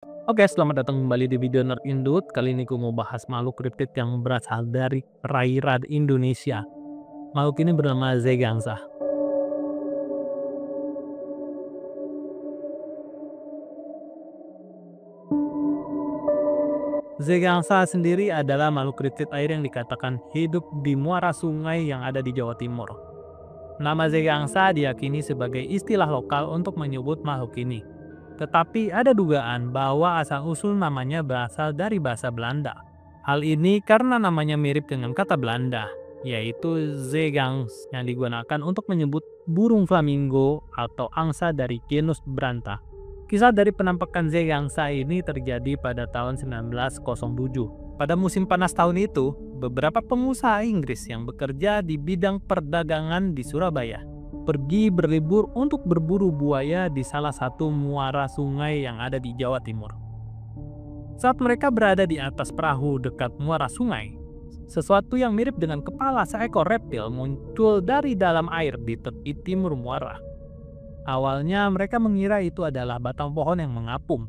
Oke, selamat datang kembali di video Nerd Indut. Kali ini gue mau bahas makhluk kriptid yang berasal dari perairan Indonesia. Makhluk ini bernama Zegangsa. Zegangsa sendiri adalah makhluk kriptid air yang dikatakan hidup di muara sungai yang ada di Jawa Timur. Nama Zegangsa diyakini sebagai istilah lokal untuk menyebut makhluk ini. Tetapi ada dugaan bahwa asal-usul namanya berasal dari bahasa Belanda. Hal ini karena namanya mirip dengan kata Belanda, yaitu zeegangs yang digunakan untuk menyebut burung flamingo atau angsa dari genus Branta. Kisah dari penampakan zeegangsa ini terjadi pada tahun 1907. Pada musim panas tahun itu, beberapa pengusaha Inggris yang bekerja di bidang perdagangan di Surabaya pergi berlibur untuk berburu buaya di salah satu muara sungai yang ada di Jawa Timur. Saat mereka berada di atas perahu dekat muara sungai, sesuatu yang mirip dengan kepala seekor reptil muncul dari dalam air di tepi timur muara. Awalnya mereka mengira itu adalah batang pohon yang mengapung.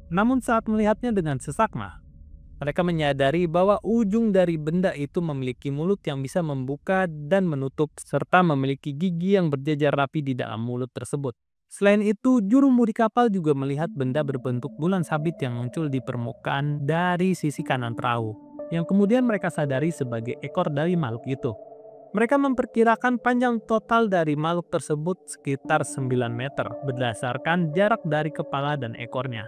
Namun saat melihatnya dengan seksama, mereka menyadari bahwa ujung dari benda itu memiliki mulut yang bisa membuka dan menutup, serta memiliki gigi yang berjajar rapi di dalam mulut tersebut. Selain itu, juru mudi kapal juga melihat benda berbentuk bulan sabit yang muncul di permukaan dari sisi kanan perahu, yang kemudian mereka sadari sebagai ekor dari makhluk itu. Mereka memperkirakan panjang total dari makhluk tersebut sekitar 9 meter, berdasarkan jarak dari kepala dan ekornya.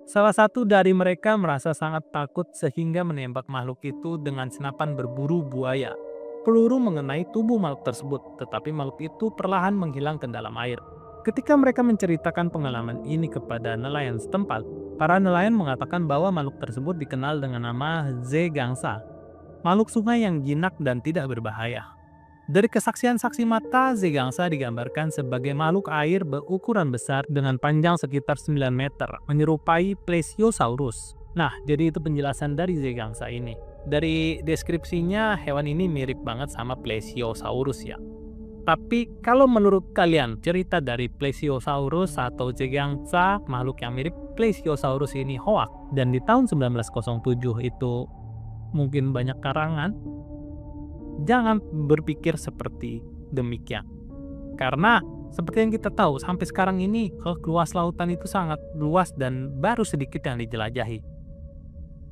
Salah satu dari mereka merasa sangat takut sehingga menembak makhluk itu dengan senapan berburu buaya. Peluru mengenai tubuh makhluk tersebut, tetapi makhluk itu perlahan menghilang ke dalam air. Ketika mereka menceritakan pengalaman ini kepada nelayan setempat, para nelayan mengatakan bahwa makhluk tersebut dikenal dengan nama Zegangsa, makhluk sungai yang jinak dan tidak berbahaya. Dari kesaksian saksi mata, Zegangsa digambarkan sebagai makhluk air berukuran besar dengan panjang sekitar 9 meter, menyerupai Plesiosaurus. Nah, jadi itu penjelasan dari Zegangsa ini. Dari deskripsinya, hewan ini mirip banget sama Plesiosaurus ya. Tapi kalau menurut kalian, cerita dari Plesiosaurus atau Zegangsa, makhluk yang mirip Plesiosaurus ini hoax, dan di tahun 1907 itu mungkin banyak karangan, jangan berpikir seperti demikian. Karena seperti yang kita tahu, sampai sekarang ini luas lautan itu sangat luas dan baru sedikit yang dijelajahi.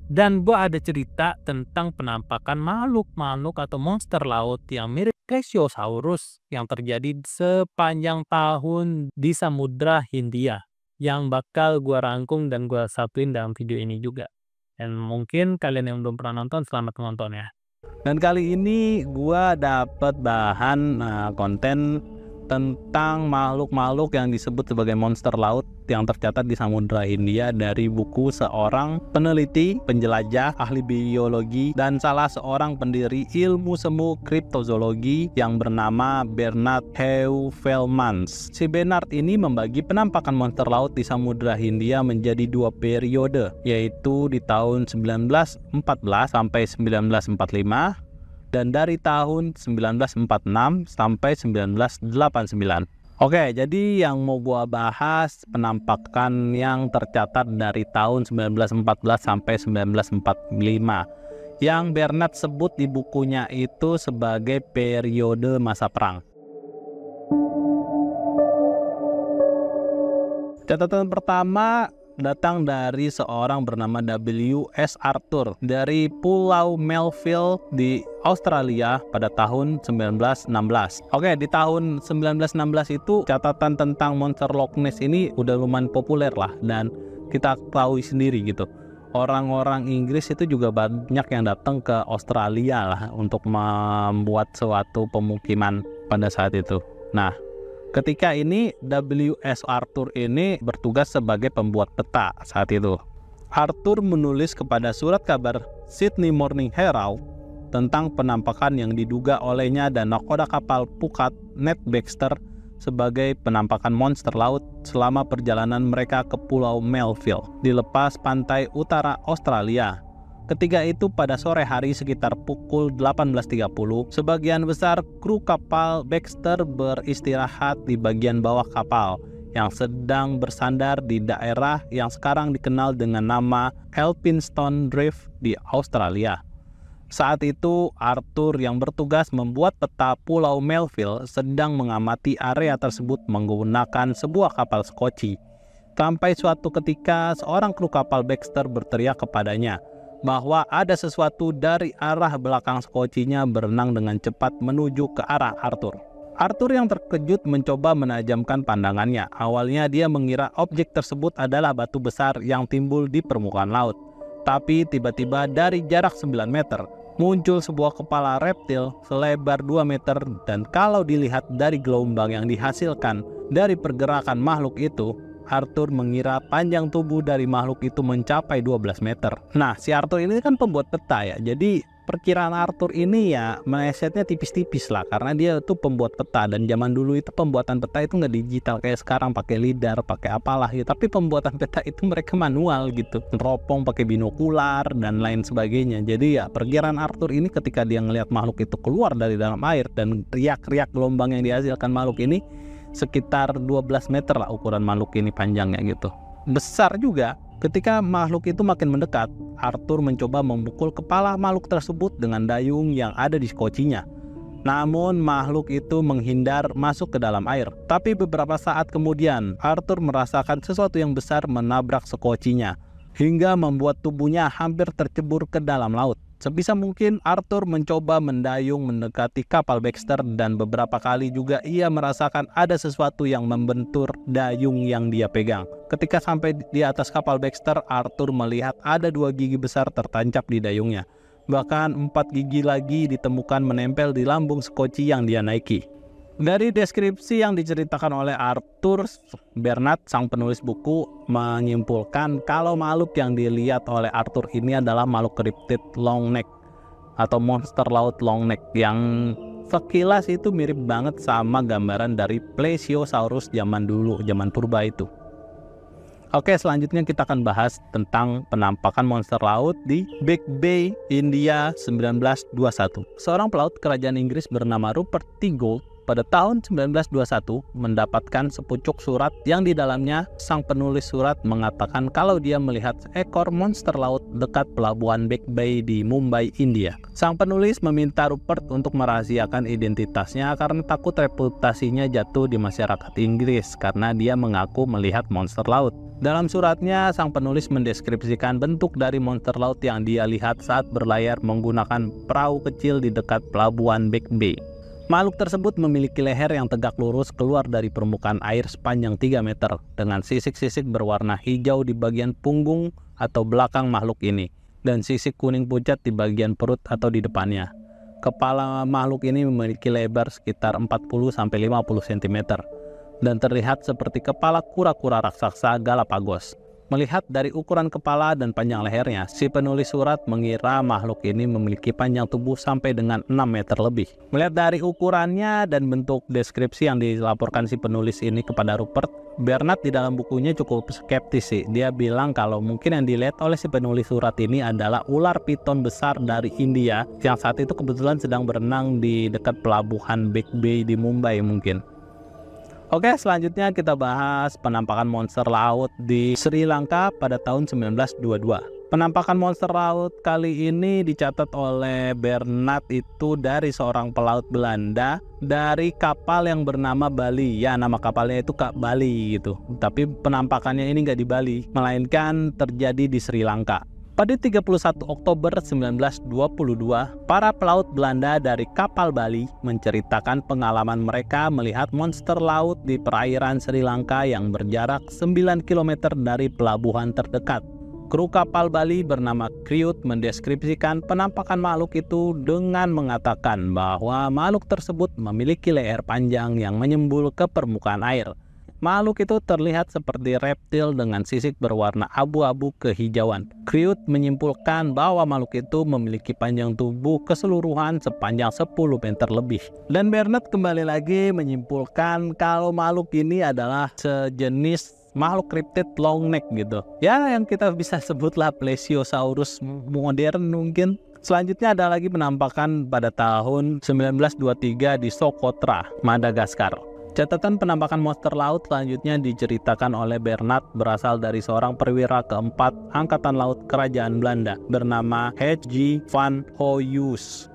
Dan gua ada cerita tentang penampakan makhluk-makhluk atau monster laut yang mirip Plesiosaurus yang terjadi sepanjang tahun di Samudra Hindia, yang bakal gua rangkum dan gua satuin dalam video ini juga. Dan mungkin kalian yang belum pernah nonton, selamat menonton ya. Dan kali ini gua dapat bahan konten tentang makhluk-makhluk yang disebut sebagai monster laut yang tercatat di Samudra Hindia dari buku seorang peneliti, penjelajah, ahli biologi, dan salah seorang pendiri ilmu semu kriptozoologi yang bernama Bernard Heuvelmans. Si Bernard ini membagi penampakan monster laut di Samudra Hindia menjadi dua periode, yaitu di tahun 1914 sampai 1945 dan dari tahun 1946 sampai 1989. Oke, jadi yang mau gua bahas penampakan yang tercatat dari tahun 1914 sampai 1945 yang Bernard sebut di bukunya itu sebagai periode masa perang. Catatan pertama datang dari seorang bernama W.S. Arthur dari Pulau Melville di Australia pada tahun 1916. Oke, di tahun 1916 itu catatan tentang monster Loch Ness ini udah lumayan populer lah, dan kita tahu sendiri gitu. Orang-orang Inggris itu juga banyak yang datang ke Australia lah untuk membuat suatu pemukiman pada saat itu. Nah, ketika ini W.S. Arthur ini bertugas sebagai pembuat peta saat itu. Arthur menulis kepada surat kabar Sydney Morning Herald tentang penampakan yang diduga olehnya dan nakoda kapal Pukat Ned Baxter sebagai penampakan monster laut selama perjalanan mereka ke Pulau Melville di lepas pantai utara Australia. Ketika itu pada sore hari sekitar pukul 18.30, sebagian besar kru kapal Baxter beristirahat di bagian bawah kapal yang sedang bersandar di daerah yang sekarang dikenal dengan nama Elphinstone Drift di Australia. Saat itu, Arthur yang bertugas membuat peta Pulau Melville sedang mengamati area tersebut menggunakan sebuah kapal skoci. Sampai suatu ketika, seorang kru kapal Baxter berteriak kepadanya bahwa ada sesuatu dari arah belakang skocinya berenang dengan cepat menuju ke arah Arthur. Arthur yang terkejut mencoba menajamkan pandangannya. Awalnya dia mengira objek tersebut adalah batu besar yang timbul di permukaan laut. Tapi tiba-tiba dari jarak 9 meter, muncul sebuah kepala reptil selebar 2 meter dan kalau dilihat dari gelombang yang dihasilkan dari pergerakan makhluk itu, Arthur mengira panjang tubuh dari makhluk itu mencapai 12 meter. Nah, si Arthur ini kan pembuat peta ya. Jadi perkiraan Arthur ini ya melesetnya tipis-tipis lah, karena dia itu pembuat peta dan zaman dulu itu pembuatan peta itu nggak digital kayak sekarang pakai lidar, pakai apalah gitu. Tapi pembuatan peta itu mereka manual gitu, neropong pakai binokular dan lain sebagainya. Jadi ya perkiraan Arthur ini ketika dia ngelihat makhluk itu keluar dari dalam air dan riak-riak gelombang yang dihasilkan makhluk ini sekitar 12 meter lah ukuran makhluk ini panjangnya gitu. Besar juga. Ketika makhluk itu makin mendekat, Arthur mencoba memukul kepala makhluk tersebut dengan dayung yang ada di skocinya. Namun makhluk itu menghindar masuk ke dalam air. Tapi beberapa saat kemudian, Arthur merasakan sesuatu yang besar menabrak skocinya, hingga membuat tubuhnya hampir tercebur ke dalam laut. Sebisa mungkin Arthur mencoba mendayung mendekati kapal Baxter dan beberapa kali juga ia merasakan ada sesuatu yang membentur dayung yang dia pegang. Ketika sampai di atas kapal Baxter, Arthur melihat ada 2 gigi besar tertancap di dayungnya. Bahkan 4 gigi lagi ditemukan menempel di lambung skoci yang dia naiki. Dari deskripsi yang diceritakan oleh Arthur, Bernard, sang penulis buku, menyimpulkan kalau makhluk yang dilihat oleh Arthur ini adalah makhluk kriptid long neck atau monster laut long neck yang sekilas itu mirip banget sama gambaran dari Plesiosaurus zaman dulu, zaman purba itu. Oke, selanjutnya kita akan bahas tentang penampakan monster laut di Big Bay, India 1921. Seorang pelaut kerajaan Inggris bernama Rupert T. Gould pada tahun 1921 mendapatkan sepucuk surat yang di dalamnya sang penulis surat mengatakan kalau dia melihat seekor monster laut dekat pelabuhan Big Bay di Mumbai, India. Sang penulis meminta Rupert untuk merahasiakan identitasnya karena takut reputasinya jatuh di masyarakat Inggris karena dia mengaku melihat monster laut. Dalam suratnya, sang penulis mendeskripsikan bentuk dari monster laut yang dia lihat saat berlayar menggunakan perahu kecil di dekat pelabuhan Big Bay. Makhluk tersebut memiliki leher yang tegak lurus keluar dari permukaan air sepanjang 3 meter dengan sisik-sisik berwarna hijau di bagian punggung atau belakang makhluk ini dan sisik kuning pucat di bagian perut atau di depannya. Kepala makhluk ini memiliki lebar sekitar 40-50 cm dan terlihat seperti kepala kura-kura raksasa Galapagos. Melihat dari ukuran kepala dan panjang lehernya, si penulis surat mengira makhluk ini memiliki panjang tubuh sampai dengan 6 meter lebih. Melihat dari ukurannya dan bentuk deskripsi yang dilaporkan si penulis ini kepada Rupert, Bernard di dalam bukunya cukup skeptis sih. Dia bilang kalau mungkin yang dilihat oleh si penulis surat ini adalah ular piton besar dari India yang saat itu kebetulan sedang berenang di dekat pelabuhan Big Bay di Mumbai mungkin. Oke, selanjutnya kita bahas penampakan monster laut di Sri Lanka pada tahun 1922. Penampakan monster laut kali ini dicatat oleh Bernard itu dari seorang pelaut Belanda dari kapal yang bernama Bali. Ya, nama kapalnya itu Kak Bali gitu. Tapi penampakannya ini nggak di Bali, melainkan terjadi di Sri Lanka. Pada 31 Oktober 1922, para pelaut Belanda dari kapal Bali menceritakan pengalaman mereka melihat monster laut di perairan Sri Lanka yang berjarak 9 km dari pelabuhan terdekat. Kru kapal Bali bernama Kriut mendeskripsikan penampakan makhluk itu dengan mengatakan bahwa makhluk tersebut memiliki leher panjang yang menyembul ke permukaan air. Makhluk itu terlihat seperti reptil dengan sisik berwarna abu-abu kehijauan. Kriut menyimpulkan bahwa makhluk itu memiliki panjang tubuh keseluruhan sepanjang 10 meter lebih. Dan Bernard kembali lagi menyimpulkan kalau makhluk ini adalah sejenis makhluk kriptid long neck gitu. Ya, yang kita bisa sebutlah Plesiosaurus modern mungkin. Selanjutnya ada lagi penampakan pada tahun 1923 di Socotra, Madagaskar. Catatan penampakan monster laut selanjutnya diceritakan oleh Bernard berasal dari seorang perwira keempat Angkatan Laut Kerajaan Belanda bernama H.G. van Hoyus.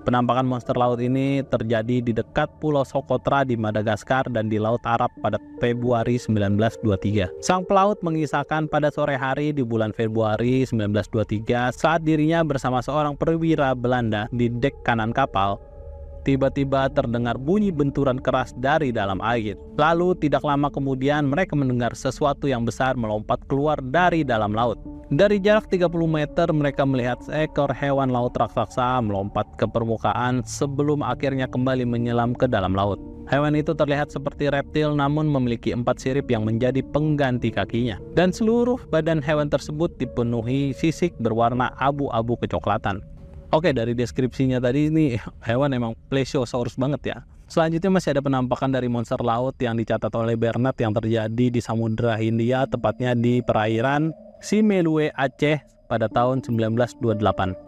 Penampakan monster laut ini terjadi di dekat Pulau Socotra di Madagaskar dan di Laut Arab pada Februari 1923. Sang pelaut mengisahkan pada sore hari di bulan Februari 1923 saat dirinya bersama seorang perwira Belanda di dek kanan kapal. Tiba-tiba terdengar bunyi benturan keras dari dalam air. Lalu tidak lama kemudian mereka mendengar sesuatu yang besar melompat keluar dari dalam laut. Dari jarak 30 meter mereka melihat seekor hewan laut raksasa melompat ke permukaan sebelum akhirnya kembali menyelam ke dalam laut. Hewan itu terlihat seperti reptil namun memiliki 4 sirip yang menjadi pengganti kakinya. Dan seluruh badan hewan tersebut dipenuhi sisik berwarna abu-abu kecoklatan. Oke, dari deskripsinya tadi ini hewan emang plesiosaurus banget ya. Selanjutnya masih ada penampakan dari monster laut yang dicatat oleh Bernard yang terjadi di Samudra Hindia, tepatnya di perairan Simeulue, Aceh pada tahun 1928.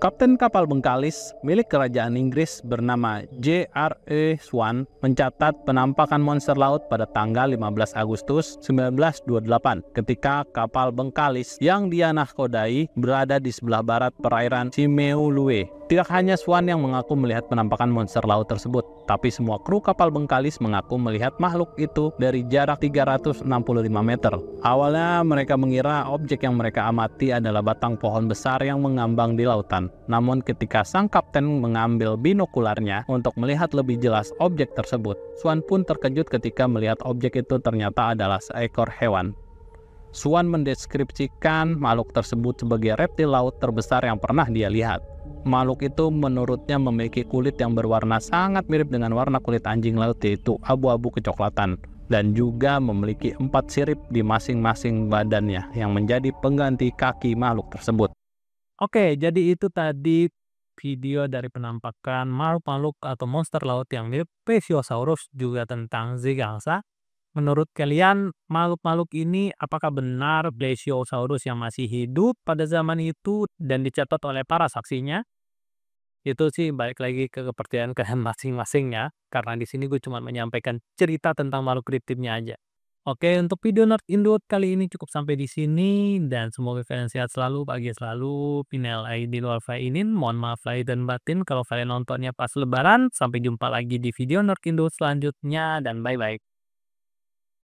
Kapten kapal bengkalis milik kerajaan Inggris bernama J.R.E. Swan mencatat penampakan monster laut pada tanggal 15 Agustus 1928 ketika kapal bengkalis yang dia nahkodai berada di sebelah barat perairan Simeulue. Tidak hanya Swan yang mengaku melihat penampakan monster laut tersebut, tapi semua kru kapal bengkalis mengaku melihat makhluk itu dari jarak 365 meter. Awalnya mereka mengira objek yang mereka amati adalah batang pohon besar yang mengambang di lautan. Namun ketika sang kapten mengambil binokularnya untuk melihat lebih jelas objek tersebut, Swan pun terkejut ketika melihat objek itu ternyata adalah seekor hewan. Swan mendeskripsikan makhluk tersebut sebagai reptil laut terbesar yang pernah dia lihat. Makhluk itu menurutnya memiliki kulit yang berwarna sangat mirip dengan warna kulit anjing laut, yaitu abu-abu kecoklatan, dan juga memiliki 4 sirip di masing-masing badannya yang menjadi pengganti kaki makhluk tersebut. Oke, jadi itu tadi video dari penampakan makhluk-makhluk atau monster laut yang mirip Plesiosaurus, juga tentang Zigangsa. Menurut kalian, makhluk-makhluk ini apakah benar Plesiosaurus yang masih hidup pada zaman itu dan dicatat oleh para saksinya? Itu sih balik lagi ke kepercayaan kalian masing-masing ya, karena di sini gue cuma menyampaikan cerita tentang makhluk kriptidnya aja. Oke, untuk video Nerd Indut kali ini cukup sampai di sini, dan semoga kalian sehat selalu, bahagia selalu, pinel di luar fainin, mohon maaf lahir dan batin kalau kalian nontonnya pas lebaran. Sampai jumpa lagi di video Nerd Indut selanjutnya, dan bye-bye.